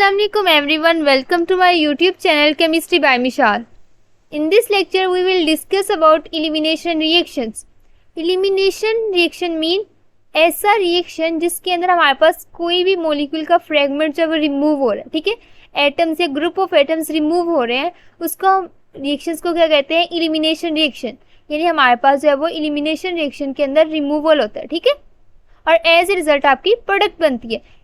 Assalamualaikum everyone, welcome to my YouTube channel Chemistry by Mishal. In this lecture we will discuss about elimination reactions. Elimination reaction mean ऐसा reaction जिसके अंदर हमारे पास कोई भी molecule का fragment जो है रिमूव हो रहा है, ठीक है, एटम्स या ग्रुप ऑफ एटम्स रिमूव हो रहे हैं, उसको रिएक्शंस को क्या कहते हैं, एलिमिनेशन रिएक्शन। यानी हमारे पास जो है वो एलिमिनेशन रिएक्शन के अंदर रिमूवल होता है, ठीक है, और एज ए रिजल्ट आपकी प्रोडक्ट बनती है।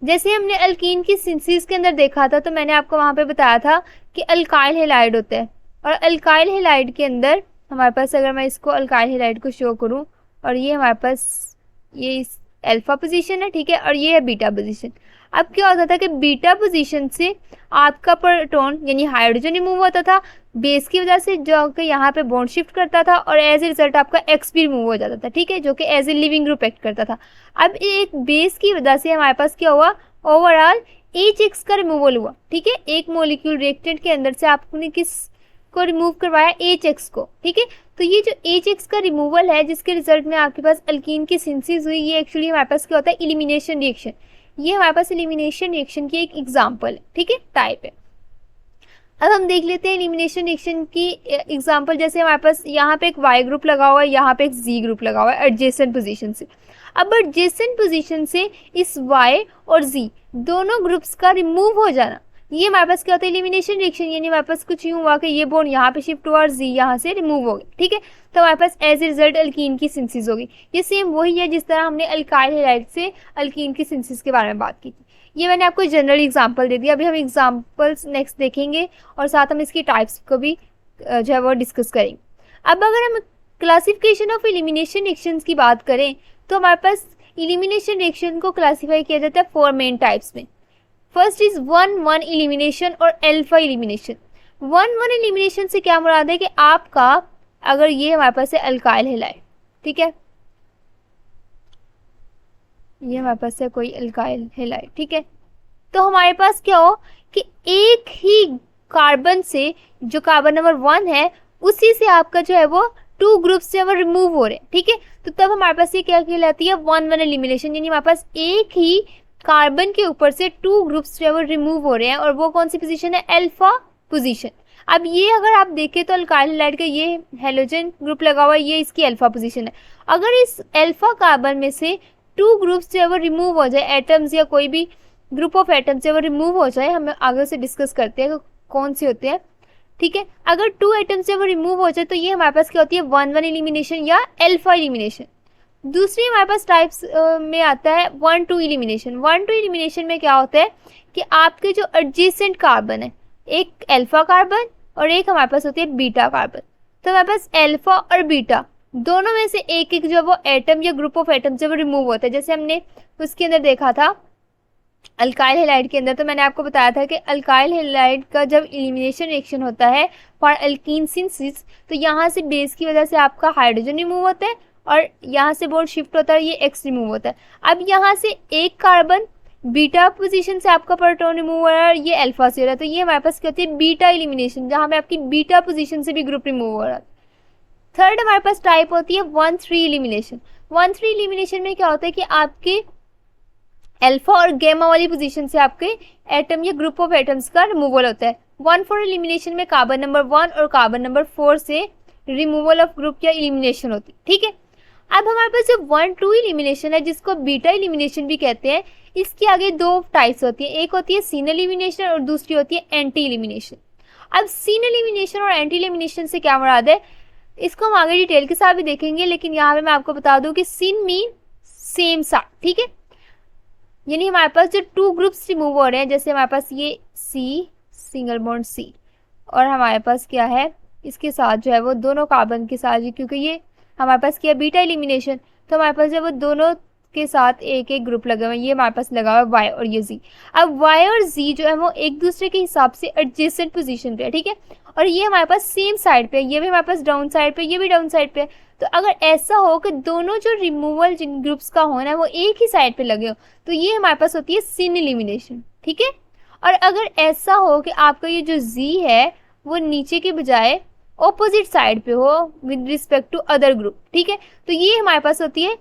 जैसे हमने अल्कीन की सिंथेसिस के अंदर देखा था, तो मैंने आपको वहाँ पे बताया था कि अल्काइल हैलाइड होता है, और अल्काइल हैलाइड के अंदर हमारे पास, अगर मैं इसको अल्काइल हैलाइड को शो करूँ, और ये हमारे पास ये अल्फा पोजीशन है, ठीक है, और ये है बीटा पोजीशन। अब क्या होता था कि बीटा पोजीशन से आपका प्रोटॉन यानी हाइड्रोजन रिमूव होता था बेस की वजह से, जो कि यहाँ पे बॉन्ड शिफ्ट करता था, और एज ए रिजल्ट आपका एक्स भी रिमूव हो जाता था, ठीक है, जो कि as a living group act करता था। अब एक बेस की वजह से हमारे पास क्या हुआ, ओवरऑल एच एक्स का रिमूवल हुआ, ठीक है। एक मॉलिक्यूल रिएक्टेंट के अंदर से आपने किस को रिमूव करवाया, एच एक्स को, ठीक है। तो ये जो एच एक्स का रिमूवल है, जिसके रिजल्ट में आपके पास अल्कीन की सिंथेसिस हुई, ये एक्चुअली हमारे पास क्या होता है, एलिमिनेशन रिएक्शन। ये हमारे पास एलिमिनेशन रिएक्शन की एक एग्जांपल है, ठीक है, टाइप है। अब हम देख लेते हैं एलिमिनेशन रिएक्शन की एग्जांपल। जैसे हमारे पास यहाँ पे एक वाई ग्रुप लगा हुआ है, यहाँ पे एक जी ग्रुप लगा हुआ है एडजेसेंट पोजीशन से। अब एडजेसेंट पोजीशन से इस वाई और जी दोनों ग्रुप्स का रिमूव हो जाना, ये हमारे पास क्या होता है, एलिमिनेशन रिएक्शन। यानी हमारे पास कुछ यूं हुआ कि ये बॉन्ड यहाँ पे शिफ्ट हुआ और जी यहाँ से रिमूव हो गया, ठीक है, तो हमारे पास एज ए रिजल्ट अल्कीन की सिंथेसिस होगी। ये सेम वही है जिस तरह हमने अल्काइल हैलाइड से अल्कीन की सिंथेसिस के बारे में बात की थी। ये मैंने आपको जनरल एग्जाम्पल दे दिया। अभी हम एग्जाम्पल्स नेक्स्ट देखेंगे और साथ हम इसकी टाइप्स को भी जो है वो डिस्कस करेंगे। अब अगर हम क्लासिफिकेशन ऑफ एलिमिनेशन रिएक्शंस की बात करें, तो हमारे पास एलिमिनेशन रिएक्शन को क्लासीफाई किया जाता है 4 मेन टाइप्स में। फर्स्ट इज 1-1 एलिमिनेशन और अल्फा एलिमिनेशन। 1-1 एलिमिनेशन से क्या मुराद है कि आपका, अगर ये हमारे पास है अल्काइल हैलाइड, ठीक है, ये हमारे पास है कोई अल्काइल हैलाइड, ठीक है, तो हमारे पास क्या हो कि एक ही कार्बन से, जो कार्बन नंबर 1 है, उसी से आपका जो है वो 2 ग्रुप से वो रिमूव हो रहे हैं, ठीक है, तो तब हमारे पास ये क्या कहलाती है, 1-1 एलिमिनेशन। यानी हमारे पास एक ही कार्बन के ऊपर से 2 ग्रुप्स जो है वो रिमूव हो रहे हैं, और वो कौन सी पोजीशन है, अल्फा पोजीशन। अब ये अगर आप देखें तो अल्काइल हैलाइड का ये हेलोजन ग्रुप लगा हुआ है, ये इसकी अल्फा पोजीशन है। अगर इस अल्फा कार्बन में से 2 ग्रुप्स जो है वो रिमूव हो जाए, एटम्स या कोई भी ग्रुप ऑफ एटम्स जो है वो रिमूव हो जाए, हम आगे से डिस्कस करते हैं कौन से होते हैं, ठीक है। अगर 2 एटम्स जो है वो रिमूव हो जाए, तो ये हमारे पास क्या होती है, 1-1 एलिमिनेशन या अल्फा एलिमिनेशन। दूसरी हमारे पास टाइप्स में आता है 1-2 एलिमिनेशन। 1-2 एलिमिनेशन में क्या होता है कि आपके जो एडजेसेंट कार्बन है, एक अल्फा कार्बन और एक हमारे पास होती है बीटा कार्बन, तो हमारे पास अल्फा और बीटा दोनों में से एक एक जो वो एटम या ग्रुप ऑफ एटम जब रिमूव होता है। जैसे हमने उसके अंदर देखा था अल्काइल हैलाइड के अंदर, तो मैंने आपको बताया था कि अल्काइल हैलाइड का जब एलिमिनेशन रिएक्शन होता है फॉर अल्कीन सिंथेसिस, तो यहाँ से बेस की वजह से आपका हाइड्रोजन रिमूव होता है, और यहाँ से बॉन्ड शिफ्ट होता है, ये एक्स रिमूव होता है। अब यहाँ से एक कार्बन बीटा पोजीशन से आपका प्रोटॉन रिमूव हो रहा है, और ये अल्फा से हो रहा है, तो ये हमारे पास क्या होती है, बीटा एलिमिनेशन, जहाँ पे आपकी बीटा पोजीशन से भी ग्रुप रिमूव हो रहा है। थर्ड हमारे पास टाइप होती है 1-3 एलिमिनेशन। 1-3 एलिमिनेशन में क्या होता है कि आपके अल्फा और गैमा वाली पोजीशन से आपके एटम या ग्रुप ऑफ एटम्स का रिमूवल होता है। 1-4 एलिमिनेशन में कार्बन नंबर 1 और कार्बन नंबर 4 से रिमूवल ऑफ ग्रुप या एलिमिनेशन होती है, ठीक है। अब हमारे पास जो 1-2 एलिमिनेशन है, जिसको बीटा एलिमिनेशन भी कहते हैं, इसके आगे 2 टाइप्स होती है, एक होती है सीन एलिमिनेशन और दूसरी होती है एंटी एलिमिनेशन। अब सीन एलिमिनेशन और एंटी एलिमिनेशन से क्या मुराद है, इसको हम आगे डिटेल के साथ भी देखेंगे, लेकिन यहाँ पे मैं आपको बता दूं कि सीन मीन सेम साइड, ठीक है, यानी हमारे पास जो 2 ग्रुप्स रिमूव हो रहे हैं, जैसे हमारे पास ये सी सिंगल बॉन्ड सी, और हमारे पास क्या है, इसके साथ जो है वो दोनों कार्बन के साथ, क्योंकि ये हमारे पास क्या बीटा एलिमिनेशन, तो हमारे पास जो वो दोनों के साथ एक एक ग्रुप लगा हुआ है, ये हमारे पास लगा हुआ है वाई और ये जी। अब वाई और जी जो है वो एक दूसरे के हिसाब से एडजेसेंट पोजीशन पे है, ठीक है, और ये हमारे पास सेम साइड पे है, ये भी हमारे पास डाउन साइड पे, ये भी डाउन साइड पे है। तो अगर ऐसा हो कि दोनों जो रिमूवल जिन ग्रुप्स का होना है वो एक ही साइड पे लगे हो, तो ये हमारे पास होती है सिन एलिमिनेशन, ठीक है। और अगर ऐसा हो कि आपका ये जो जी है वो नीचे के बजाय ऑपोजिट साइड पे हो with respect to other group, ठीक है, तो ये हमारे पास होती है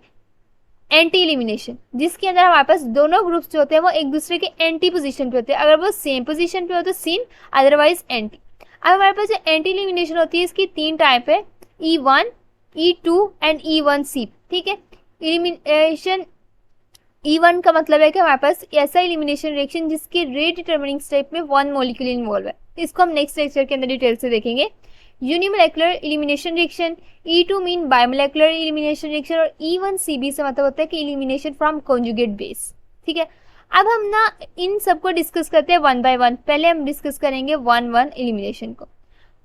एंटी एलिमिनेशन, जिसके अंदर हमारे पास दोनों ग्रुप्स जो होते हैं वो एक दूसरे के एंटी पोजीशन पे होते हैं। अगर वो सेम पोजीशन पे हो तो सिन, अदरवाइज एंटी। अब हमारे पास जो एंटी एलिमिनेशन होती है इसकी 3 टाइप है, E1, E2 एंड E1C। ठीक है, एलिमिनेशन E1 का मतलब है कि हमारे पास ऐसा एलिमिनेशन रिएक्शन जिसके रेट डिटरमिनिंग स्टेप में 1 मॉलिक्यूल इन्वॉल्व है। इसको हम नेक्स्ट लेक्चर के अंदर डिटेल से देखेंगे। Unimolecular elimination reaction, E2 mean bimolecular elimination reaction, और E1CB से मतलब होता है कि एलिमिनेशन फ्रॉम कॉन्जुगेट बेस। ठीक है, अब हम ना इन सबको डिस्कस करते हैं 1 बाय 1। पहले हम डिस्कस करेंगे 1-1 एलिमिनेशन को।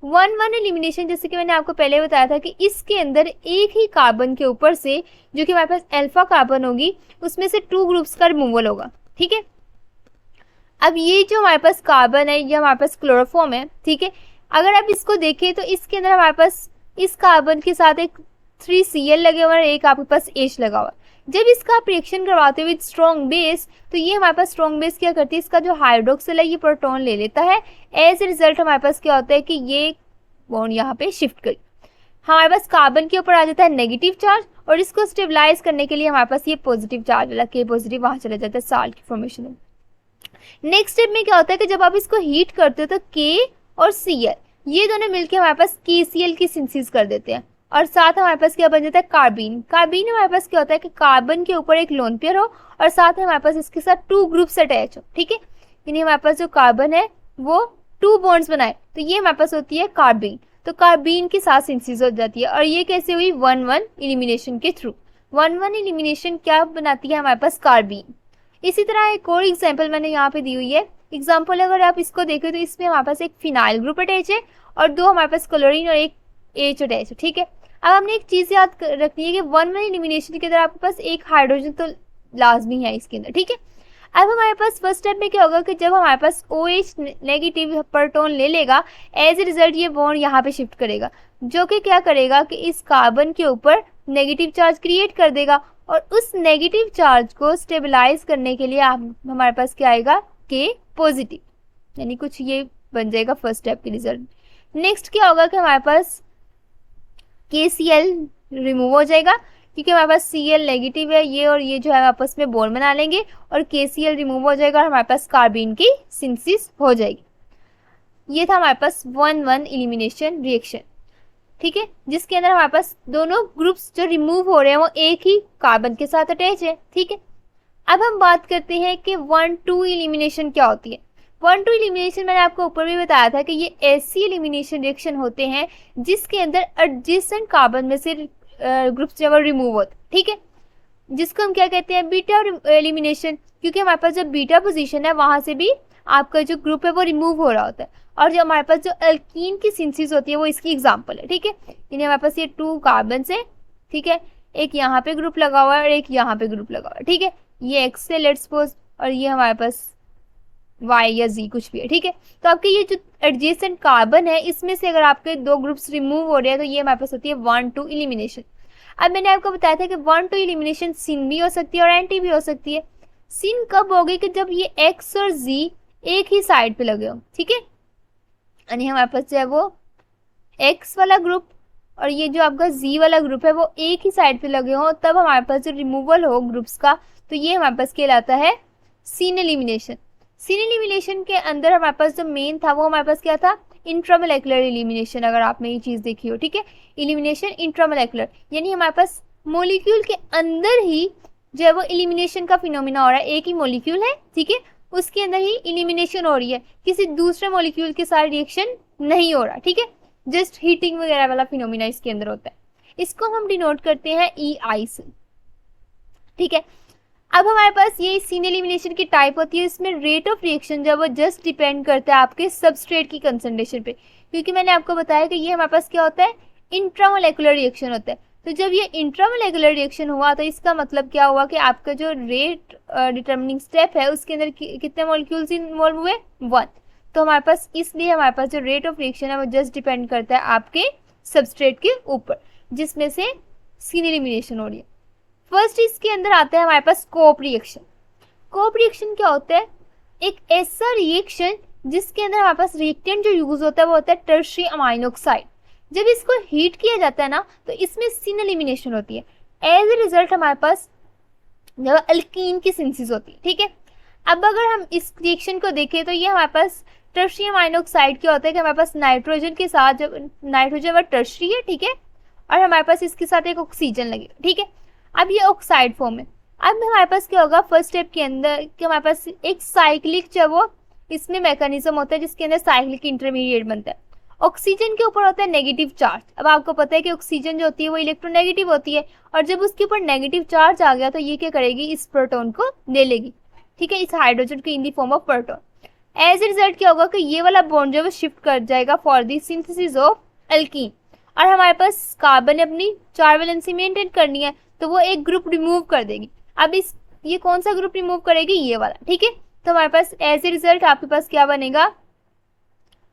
1-1 एलिमिनेशन, जैसे कि मैंने आपको पहले बताया था कि इसके अंदर एक ही कार्बन के ऊपर से जो कि हमारे पास अल्फा कार्बन होगी उसमें से 2 ग्रुप्स का रिमूवल होगा। ठीक है, अब ये जो हमारे पास कार्बन है ये हमारे पास क्लोरोफॉर्म है। ठीक है, अगर आप इसको देखें तो इसके अंदर हमारे पास इस कार्बन के साथ एक 3Cl लगे हुए और एक आपके पास H लगा हुआ। जब इसका आप रिएक्शन करवाते हो विद स्ट्रॉन्ग बेस तो ये हमारे पास स्ट्रॉन्ग बेस क्या करती है, इसका जो हाइड्रोक्सिल है ये प्रोटॉन ले लेता है। एज ए रिजल्ट हमारे पास क्या होता है कि ये बॉन्ड यहाँ पे शिफ्ट कर, हमारे पास कार्बन के ऊपर आ जाता है नेगेटिव चार्ज, और इसको स्टेबलाइज करने के लिए हमारे पास ये पॉजिटिव चार्ज वाला K पॉजिटिव वहां चला जाता है साल्ट की फॉर्मेशन में। नेक्स्ट स्टेप में क्या होता है कि जब आप इसको हीट करते हो तो K और Cl ये दोनों मिलकर हमारे पास KCl की सिंथेसिस कर देते हैं, और साथ हमारे पास क्या बन जाता है, कार्बीन। कार्बीन हमारे पास क्या होता है कि कार्बन के ऊपर एक लोन पेयर हो और साथ में हमारे पास इसके साथ 2 ग्रुप्स अटैच हो। ठीक है, यानी हमारे पास जो कार्बन है वो 2 बॉन्ड्स बनाए तो ये हमारे पास होती है कार्बीन। तो कार्बीन के साथ सिंथेसिस हो जाती है, और ये कैसे हुई, 1-1 एलिमिनेशन के थ्रू। 1-1 एलिमिनेशन क्या बनाती है हमारे पास, कार्बीन। इसी तरह एक और एग्जाम्पल मैंने यहाँ पे दी हुई है। एग्जाम्पल अगर आप इसको देखें तो इसमें हमारे पास एक फिनाइल ग्रुप अटैच है और 2 हमारे पास क्लोरीन और एक H अटैच है। ठीक है, अब हमने एक चीज याद रखनी है कि 1-1 एलिमिनेशन के अंदर आपके पास एक हाइड्रोजन तो लाजमी है इसके अंदर। ठीक है, अब हमारे पास फर्स्ट स्टेप में क्या होगा कि जब हमारे पास OH नेगेटिव प्रोटॉन ले लेगा, एज ए रिजल्ट ये बॉन्ड यहाँ पे शिफ्ट करेगा, जो कि क्या करेगा कि इस कार्बन के ऊपर नेगेटिव चार्ज क्रिएट कर देगा, और उस नेगेटिव चार्ज को स्टेबलाइज करने के लिए हमारे पास क्या आएगा, K पॉजिटिव, यानी कुछ ये बन जाएगा फर्स्ट स्टेप के रिजल्ट। नेक्स्ट क्या होगा कि हमारे पास KCl रिमूव हो जाएगा, क्योंकि हमारे पास Cl नेगेटिव है, ये और ये जो है आपस में बॉन्ड बना लेंगे और KCl रिमूव हो जाएगा और हमारे पास कार्बीन की सिंथेसिस हो जाएगी। ये था हमारे पास 1-1 एलिमिनेशन रिएक्शन। ठीक है, जिसके अंदर हमारे पास दोनों ग्रुप्स जो रिमूव हो रहे हैं वो एक ही कार्बन के साथ अटैच है। ठीक है, अब हम बात करते हैं कि 1-2 एलिमिनेशन क्या होती है। 1-2 एलिमिनेशन मैंने आपको ऊपर भी बताया था कि ये ऐसी एलिमिनेशन रिएक्शन होते हैं जिसके अंदर एडजेसेंट कार्बन में से ग्रुप्स जो रिमूव होते हैं। ठीक है, जिसको हम क्या कहते हैं, बीटा एलिमिनेशन, क्योंकि हमारे पास जो बीटा पोजीशन है वहां से भी आपका जो ग्रुप है वो रिमूव हो रहा होता है, और जो हमारे पास जो अल्कीन की सिंथेसिस होती है वो इसकी एग्जांपल है। ठीक है, यानी हमारे पास ये 2 कार्बन है। ठीक है, एक यहाँ पे ग्रुप लगा हुआ है और एक यहाँ पे ग्रुप लगा हुआ है। ठीक है, ये X है लेट्स सपोज, और ये हमारे पास Y या Z कुछ भी है। ठीक है, तो आपके ये जो एडजेसेंट कार्बन है इसमें से अगर आपके 2 ग्रुप्स रिमूव हो रहे हैं तो ये हमारे पास होती है 1-2 एलिमिनेशन। अब मैंने आपको बताया था कि 1-2 एलिमिनेशन सिन भी हो सकती है और एंटी भी हो सकती है। सिन कब होगी कि जब ये X और Z एक ही साइड पे लगे हो। ठीक है, यानी हमारे पास जो है वो X वाला ग्रुप और ये जो आपका Z वाला ग्रुप है वो एक ही साइड पे लगे हो, तब हमारे पास जो रिमूवल हो ग्रुप्स का तो ये हमारे पास कहलाता है सिन एलिमिनेशन। सिन एलिमिनेशन के अंदर हमारे पास जो मेन था वो हमारे पास क्या था, इंट्रामोलेकुलर एलिमिनेशन। अगर आपने ये चीज देखी हो, ठीक है, एलिमिनेशन इंट्रामोलेकुलर, यानी हमारे पास मॉलिक्यूल के अंदर ही जो है वो एलिमिनेशन का फिनोमिना हो रहा है। एक ही मॉलिक्यूल है, ठीक है, उसके अंदर ही एलिमिनेशन हो रही है, किसी दूसरे मॉलिक्यूल के साथ रिएक्शन नहीं हो रहा। ठीक है, जस्ट हीटिंग वगैरह वाला फिनोमिना इसके अंदर होता है। इसको हम डिनोट करते हैं EI से। ठीक है, अब हमारे पास ये सिन एलिमिनेशन की टाइप होती है, इसमें रेट ऑफ रिएक्शन जब वो जस्ट डिपेंड करता है आपके सबस्ट्रेट की कंसंट्रेशन पे, क्योंकि मैंने आपको बताया कि ये हमारे पास क्या होता है, इंट्रामोलेकुलर रिएक्शन होता है। तो जब ये इंट्रामोलेकुलर रिएक्शन हुआ तो इसका मतलब क्या हुआ कि आपका जो रेट डिटरमिनिंग स्टेप है उसके अंदर कितने मॉलिक्यूल्स इन्वॉल्व हुए, 1। तो हमारे पास इसलिए हमारे पास जो रेट ऑफ रिएक्शन है वो जस्ट डिपेंड करता है आपके सबस्ट्रेट के ऊपर, जिसमें से सिन एलिमिनेशन हो रही है। फर्स्ट इसके अंदर आता है हमारे पास कोप रिएक्शन। कोप रिएक्शन क्या होता है, एक ऐसा रिएक्शन जिसके अंदर हमारे पास रिएक्टेंट जो यूज होता है वो होता है टर्शियरी अमाइनो ऑक्साइड। जब इसको हीट किया जाता है ना तो इसमें सिन एलिमिनेशन होती है। एज ए रिजल्ट हमारे पास जब अल्कीन की सिंथेसिस होती है, ठीक है। अब अगर हम इस रिएक्शन को देखें तो ये हमारे पास टर्शियम अमाइनो ऑक्साइड क्या होता है कि हमारे पास नाइट्रोजन के साथ, जब नाइट्रोजन टर्शरी है, ठीक है, और हमारे पास इसके साथ एक ऑक्सीजन लगेगा, ठीक है। अब ये ऑक्साइड फॉर्म है। अब हमारे पास क्या होगा फर्स्ट स्टेप के अंदर कि हमारे पास एक साइक्लिक जो वो इसमें मैकेनिज्म होता है जिसके अंदर साइक्लिक इंटरमीडिएट बनता है। ऑक्सीजन के ऊपर होता है नेगेटिव चार्ज। अब आपको पता है कि ऑक्सीजन जो होती है वो इलेक्ट्रोनेगेटिव होती है, और जब उसके ऊपर नेगेटिव चार्ज आ गया तो ये क्या करेगी, इस प्रोटॉन को ले लेगी, ठीक है, इस हाइड्रोजन को in the form of proton. As a result क्या होगा कि ये वाला बॉन्ड जो है शिफ्ट कर जाएगा for the synthesis of alkyne, और हमारे पास कार्बन ने अपनी 4 वैलेंसी मेंटेन करनी है तो वो एक ग्रुप रिमूव कर देगी। अब इस ये कौन सा ग्रुप रिमूव करेगी, ये वाला, ठीक है। तो हमारे पास एज ए रिजल्ट आपके पास क्या बनेगा,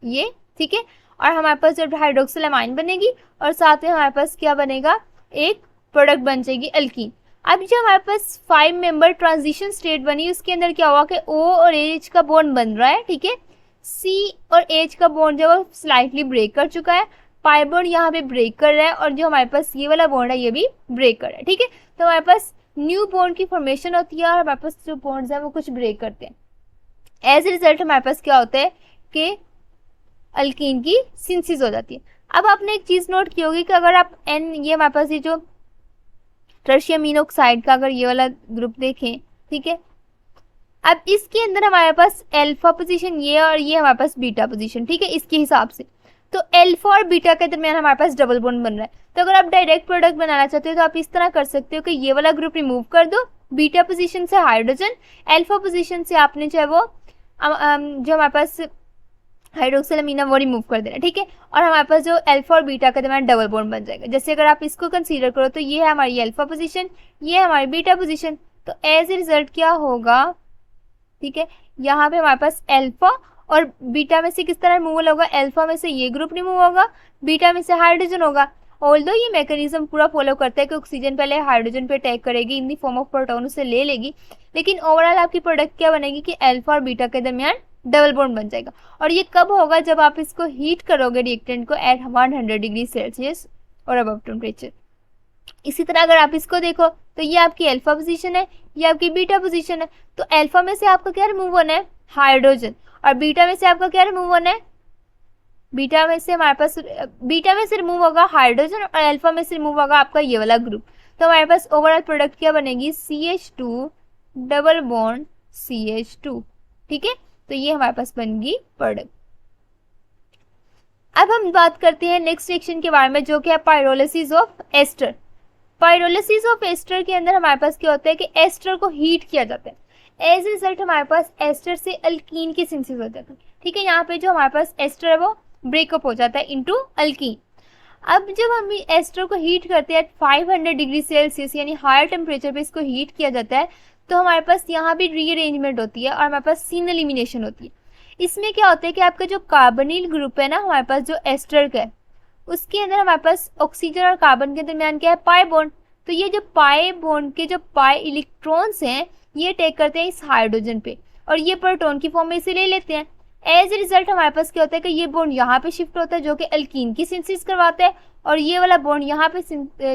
ये, ठीक है, और हमारे पास जो हाइड्रोक्सिल अमाइन बनेगी और साथ में हमारे पास क्या बनेगा, एक प्रोडक्ट बन जाएगी अल्कीन। अब जो हमारे पास 5 मेंबर ट्रांजिशन स्टेट बनी उसके अंदर क्या हुआ कि O और H का बॉन्ड बन रहा है, ठीक है। C और H का बॉन्ड जो है स्लाइटली ब्रेक कर चुका है, पाई बॉन्ड यहाँ पे ब्रेक कर रहा है, और जो हमारे पास ये वाला बॉन्ड है ये भी ब्रेक कर रहा है, ठीक है। तो हमारे पास न्यू बॉन्ड की फॉर्मेशन होती है और हमारे पास जो बॉन्ड्स है वो कुछ ब्रेक करते हैं। एज ए रिजल्ट हमारे पास क्या होता है कि अल्कीन की सिंथेसिस हो जाती है। अब आपने एक चीज नोट की होगी कि अगर आप एन, ये हमारे पास ये जो टर्शियम अमीनो ऑक्साइड का अगर ये वाला ग्रुप देखें, ठीक है, अब इसके अंदर हमारे पास अल्फा पोजीशन ये और ये हमारे पास बीटा पोजीशन, ठीक है, इसके हिसाब से। तो अल्फा और बीटा के दरमियान हमारे पास डबल बॉन्ड बन रहा है। तो अगर आप डायरेक्ट प्रोडक्ट बनाना चाहते हो तो आप इस तरह कर सकते हो कि ये वाला ग्रुप रिमूव कर दो, बीटा पोजीशन से हाइड्रोजन, अल्फा पोजीशन से आपने चाहे वो जो हमारे पास हाइड्रोक्सिल अमीन वो रिमूव कर देना, ठीक है, और हमारे पास जो अल्फा और बीटा का दरमियान डबल बॉन्ड बन जाएगा। जैसे अगर आप इसको कंसीडर करो तो ये है हमारी अल्फा पोजीशन, ये है हमारी बीटा पोजीशन। तो एज ए रिजल्ट क्या होगा, ठीक है, यहाँ पे हमारे पास अल्फा और बीटा में से किस तरह रिमूवल होगा, अल्फा में से ये ग्रुप रिमूव होगा, बीटा में से हाइड्रोजन होगा। ऑल्दो ये मैकेनिज्म पूरा फॉलो करता है कि ऑक्सीजन पहले हाइड्रोजन पे अटैक करेगी, इन दी फॉर्म ऑफ प्रोटॉन उसे ले लेगी, लेकिन ओवरऑल आपकी प्रोडक्ट क्या बनेगी कि अल्फा और बीटा के दरमियान डबल बॉन्ड बन जाएगा। और ये कब होगा, जब आप इसको हीट करोगे रिएक्टेंट को एट 100 डिग्री सेल्सियस और अबव टेम्परेचर। इसी तरह अगर आप इसको देखो तो ये आपकी अल्फा पोजीशन है, ये आपकी बीटा पोजीशन है। तो अल्फा में से आपका क्या रिमूव होना है, हाइड्रोजन, और बीटा में से आपका क्या रिमूव होना है, बीटा में से हमारे पास बीटा में से रिमूव होगा हाइड्रोजन और अल्फा में से रिमूव होगा आपका ये वाला ग्रुप। तो हमारे पास ओवरऑल प्रोडक्ट क्या बनेगी, CH2 डबल बॉन्ड CH2, ठीक है। तो ये हमारे पास बन गई प्रोडक्ट। अब हम बात करते हैं नेक्स्ट रिएक्शन के बारे में जो कि है pyrolysis of ester. Pyrolysis of ester के अंदर हमारे पास क्या होता है कि एस्टर को हीट किया जाता है। एज ए रिजल्ट हमारे पास एस्टर से अल्कीन की सिंथेसिस हो जाती है, ठीक है। यहाँ पे जो हमारे पास एस्टर है वो ब्रेकअप हो जाता है इनटू अल्कीन। अब जब हम एस्टर को हीट करते हैं 500 डिग्री सेल्सियस यानी हायर टेम्परेचर पे इसको हीट किया जाता है तो हमारे पास यहाँ भी रीअरेंजमेंट होती है और हमारे पास सीन एलिमिनेशन होती है। इसमें क्या होता है कि आपका जो कार्बोनिल ग्रुप है ना हमारे पास जो एस्टर का है उसके अंदर हमारे पास ऑक्सीजन और कार्बन के दरमियान क्या है, पाई बॉन्ड। तो ये जो पाई बॉन्ड के जो पाई इलेक्ट्रॉन्स हैं ये टेक करते हैं इस हाइड्रोजन पे और ये प्रोटॉन की फॉर्म में इसे ले लेते हैं। एज ए रिजल्ट हमारे पास क्या होता है कि ये बॉन्ड यहाँ पे शिफ्ट होता है जो कि अल्कीन की सिंथेसिस करवाता है और ये वाला बॉन्ड यहाँ पे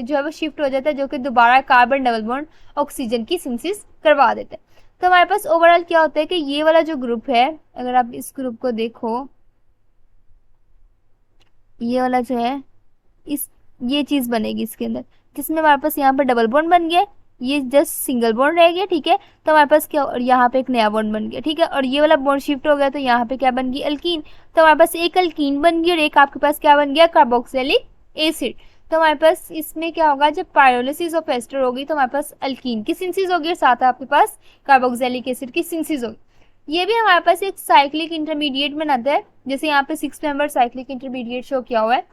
जो है वो शिफ्ट हो जाता है जो कि दोबारा कार्बन डबल बॉन्ड ऑक्सीजन की सिंथेसिस करवा देता है। तो हमारे पास ओवरऑल क्या होता है कि ये वाला जो ग्रुप है, अगर आप इस ग्रुप को देखो, ये वाला जो है ये चीज बनेगी इसके अंदर जिसमें हमारे पास यहाँ पर डबल बॉन्ड बन गया, ये जस्ट सिंगल बॉन्ड रह गया, ठीक है। तो हमारे पास क्या, और यहाँ पे एक नया बॉन्ड बन गया, ठीक है, और ये वाला बॉन्ड शिफ्ट हो गया तो यहाँ पे क्या बन गई, अल्कीन। तो हमारे पास एक अल्कीन बन गई और एक आपके पास क्या बन गया, कार्बोक्सिलिक एसिड। तो हमारे पास इसमें क्या होगा, जब पाइरोलिसिस ऑफ एस्टर होगी तो हमारे पास अल्कीन की सिंथेसिस होगी और साथ आपके पास कार्बोक्सिलिक एसिड की सिंथेसिस होगी। ये भी हमारे पास एक साइक्लिक इंटरमीडिएट बनाता है, जैसे यहाँ पे 6 मेंबर साइक्लिक इंटरमीडिएट शो किया हुआ है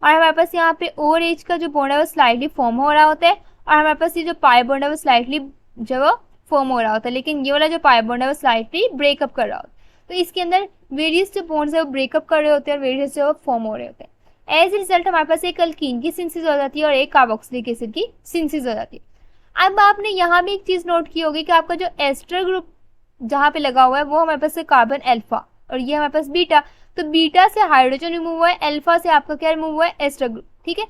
और हमारे पास यहाँ पे और एच का जो बॉन्ड है वो स्लाइटली फॉर्म हो रहा होता है और हमारे पास ये जो पाई बॉन्ड है वो स्लाइटली जो वो फॉर्म हो रहा होता है, लेकिन ये वाला जो पाई बॉन्ड है वो स्लाइटली ब्रेकअप कर रहा होता है। तो इसके अंदर वेरियस जो बॉन्ड्स है वो ब्रेकअप कर रहे होते हैं और वेरियस जो फॉर्म हो रहे होते हैं। एज रिजल्ट हमारे पास एक अल्कीन की सिंथेसिस हो जाती है और एक कार्बोक्सिलिक एसिड की सिंथेसिस हो जाती है। अब आपने यहाँ भी एक चीज नोट की होगी कि आपका जो एस्टर ग्रुप जहाँ पे लगा हुआ है वो हमारे पास है कार्बन अल्फा और ये हमारे पास बीटा। तो बीटा से हाइड्रोजन रिमूव हुआ है, अल्फा से आपका क्या रिमूव हुआ है, एस्टर ग्रुप, ठीक है।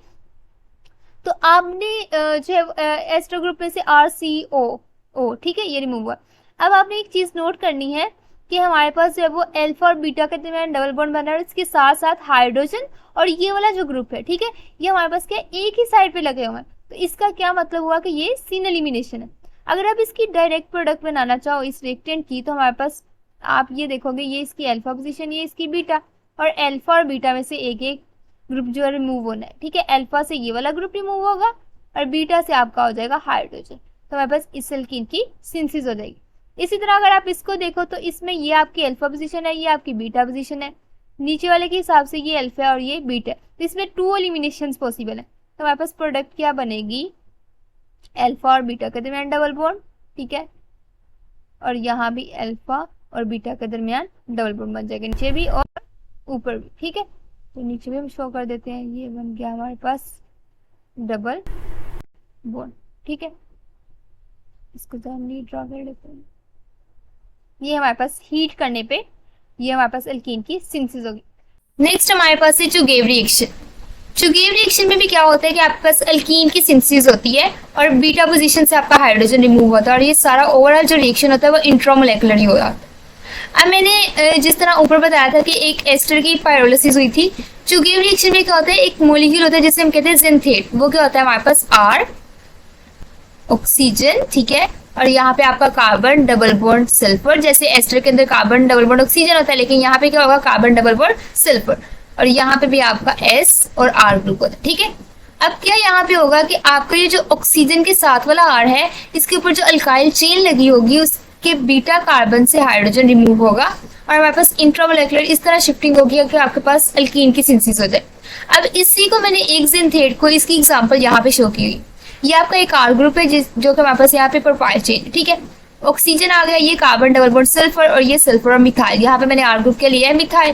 तो आपने जो एस्टर ग्रुप में से RCO ओ, ठीक है, ये रिमूव हुआ। अब आपने एक चीज नोट करनी है कि हमारे पास जो है वो अल्फा और बीटा के दरमियान डबल बॉन्ड बना है और इसके साथ साथ हाइड्रोजन और ये वाला जो ग्रुप है, ठीक है, ये हमारे पास क्या एक ही साइड पे लगे हुए हैं। तो इसका क्या मतलब हुआ कि ये सीन एलिमिनेशन है। अगर आप इसकी डायरेक्ट प्रोडक्ट बनाना चाहो इस रिएक्टेंट की, तो हमारे पास आप ये देखोगे ये इसकी अल्फा पोजीशन, ये इसकी बीटा, और अल्फा और बीटा में से एक एक ग्रुप जो है रिमूव होना है, ठीक है। अल्फा से ये वाला ग्रुप रिमूव होगा और बीटा से आपका हो जाएगा हाइड्रोजन। तो हमारे पास इस एल्कीन की सिंथेसिस हो जाएगी। इसी तरह अगर आप इसको देखो तो इसमें ये आपकी अल्फा पोजीशन है, ये आपकी बीटा पोजीशन है, नीचे वाले के हिसाब से ये अल्फा है और ये बीटा है। तो इसमें 2 एलिमिनेशंस पॉसिबल है। तो हमारे पास प्रोडक्ट क्या बनेगी, अल्फा और बीटा के दरमियान डबल बॉन्ड, ठीक है, और यहाँ भी अल्फा और बीटा के दरमियान डबल बॉन्ड बन जाएगा, नीचे भी और ऊपर भी, ठीक है। तो नीचे भी हम शो कर देते हैं, ये बन गया हमारे पास डबल बॉन्ड, ठीक है। इसको तो हम ड्रॉ कर लेते हैं। ये हमारे पास हीट करने पे ये हमारे पास एल्कीन की सिंथेसिस होगी। नेक्स्ट हमारे पास है चुगेव रिएक्शन। चुगेव रिएक्शन में भी क्या होता है कि आपके पास एल्कीन की सिंथेसिस होती है और बीटा पोजीशन से आपका हाइड्रोजन रिमूव होता है और ये सारा ओवरऑल जो रिएक्शन होता है वो इंट्रामोलेकुलर होता है। अब मैंने जिस तरह ऊपर बताया था कि एक एस्टर की पायरोलिसिस हुई थी, चुगेव रिएक्शन में क्या होता है, एक मोलिक्यूल होता है जिसे हम कहते हैं ज़ेंथेट। वो क्या होता है, हमारे पास R ऑक्सीजन, ठीक है, और यहाँ पे आपका कार्बन डबल बॉन्ड सल्फर। जैसे एस्टर के अंदर कार्बन डबल बॉन्ड ऑक्सीजन होता है, लेकिन यहाँ पे क्या होगा, कार्बन डबल बॉन्ड सल्फर, और यहाँ पे भी आपका S और R ग्रुप होता है, ठीक है। अब क्या यहाँ पे होगा कि आपका ये जो ऑक्सीजन के साथ वाला R है, इसके ऊपर जो अल्काइल चेन लगी होगी उसके बीटा कार्बन से हाइड्रोजन रिमूव होगा और हमारे पास इंट्रामोलेकुलर इस तरह शिफ्टिंग होगी कि आपके पास एल्कीन की सिंथेसिस हो जाए। अब इसी को मैंने एक ज़ेंथेट को इसकी एग्जाम्पल यहाँ पे शो की हुई। ये आपका एक R ग्रुप है जो कि हमारे पास यहाँ पे प्रोपाइल चेन, ठीक है, ऑक्सीजन आ गया, ये कार्बन डबल बॉन्ड सल्फर और ये सल्फर और मिथाइल। यहाँ पे मैंने R ग्रुप के लिया है मिथाइल।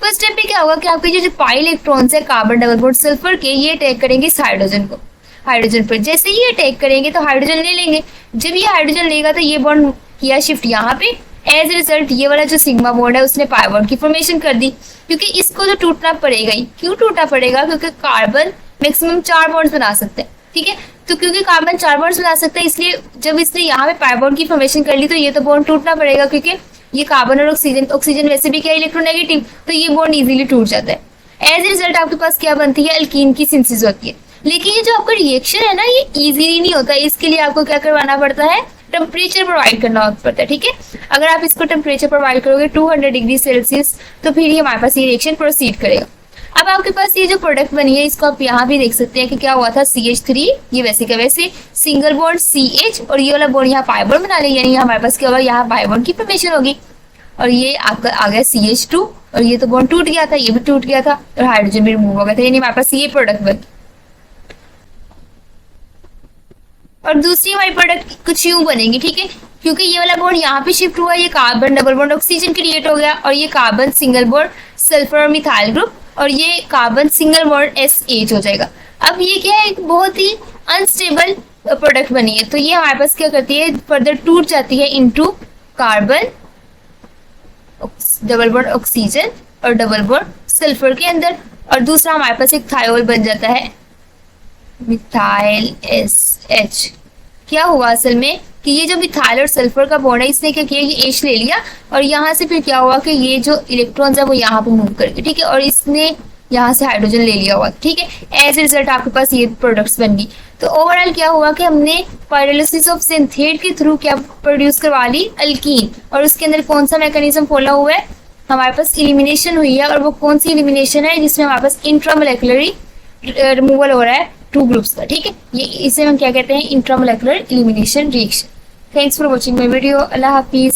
फर्स्ट स्टेप पे क्या होगा कि आपके जो पाई इलेक्ट्रॉन्स है कार्बन डबल बॉन्ड सल्फर के, ये अटैक करेंगे इस हाइड्रोजन को, हाइड्रोजन पर। जैसे ही अटैक करेंगे तो हाइड्रोजन ले लेंगे। जब ये हाइड्रोजन लेगा तो ये बॉन्ड किया शिफ्ट यहाँ पे। एज रिजल्ट ये वाला जो सिग्मा बॉन्ड है उसने पाई बॉन्ड की फॉर्मेशन कर दी, क्योंकि इसको तो टूटना पड़ेगा ही। क्यों टूटना पड़ेगा, क्योंकि कार्बन मैक्सिमम 4 बॉन्ड्स बना सकते हैं, ठीक है। तो क्योंकि कार्बन 4 बॉन्ड्स बना सकते हैं, इसलिए जब इसने यहाँ पे पाई बॉन्ड की फॉर्मेशन कर ली तो ये तो बॉन्ड टूटना पड़ेगा, क्योंकि ये कार्बन और ऑक्सीजन वैसे भी क्या इलेक्ट्रोनेगेटिव, तो ये बॉन्ड इजीली टूट जाता है। एज ए रिजल्ट आपके पास क्या बनती है, एल्कीन की सिंथेसिस होती है। लेकिन ये जो आपका रिएक्शन है ना, ये इजीली नहीं होता। इसके लिए आपको क्या करवाना पड़ता है, टेम्परेचर प्रोवाइड करना पड़ता है, ठीक है। अगर आप इसको टेम्परेचर प्रोवाइड करोगे 200 डिग्री सेल्सियस, तो फिर ये हमारे पास ये रिएक्शन प्रोसीड करेगा। अब आपके पास ये जो प्रोडक्ट बनी है, इसको आप यहाँ भी देख सकते हैं कि क्या हुआ था, CH3, ये वैसे का वैसे सिंगल बॉन्ड CH और ये वाला बॉन्ड यहाँ पाई बॉन्ड बना लिया, यानी हमारे पास क्या होगा, यहाँ पाई बॉन्ड की फॉर्मेशन होगी और ये आपका आ गया CH2 और ये तो बॉन्ड टूट गया था, ये भी टूट गया था और हाइड्रोजन भी रिमूव हो गया था, यानी हमारे पास ये प्रोडक्ट बन। और दूसरी हमारी प्रोडक्ट कुछ यूं बनेगी, ठीक है, क्योंकि ये वाला बॉन्ड यहाँ पे शिफ्ट हुआ, ये carbon double bond oxygen create हो गया और ये कार्बन सिंगल बॉन्ड सल्फर और मिथाइल ग्रुप और ये कार्बन सिंगल बॉन्ड SH हो जाएगा। अब ये क्या है, एक बहुत ही अनस्टेबल प्रोडक्ट बनी है, तो ये हमारे पास क्या करती है, फर्दर टूट जाती है into carbon double bond oxygen और डबल बॉन्ड सल्फर के अंदर, और दूसरा हमारे पास एक थायोल बन जाता है मिथाइल SH। क्या हुआ असल में कि ये जो मिथाइल और सल्फर का बॉन्ड है, इसने क्या किया, ये H ले लिया और यहाँ से फिर क्या हुआ कि ये जो इलेक्ट्रॉन्स है वो यहाँ पे मूव कर गए, ठीक है, और इसने यहाँ से हाइड्रोजन ले लिया हुआ, ठीक है। एज ए रिजल्ट आपके पास ये प्रोडक्ट्स बन गई। तो ओवरऑल क्या हुआ कि हमने पायरोलिसिस ऑफ ज़ेंथेट के थ्रू क्या प्रोड्यूस करवा ली, एल्कीन, और उसके अंदर कौन सा मैकेनिज्म फॉलो हुआ है, हमारे पास एलिमिनेशन हुई है। और वो कौन सी एलिमिनेशन है, जिसमें हमारे पास इंट्रामोलेकुलरी रिमूवल हो रहा है 2 ग्रुप्स का, ठीक है। ये इसे हम क्या कहते हैं, intramolecular elimination reaction. Thanks for watching my video. अल्लाह हाफिज।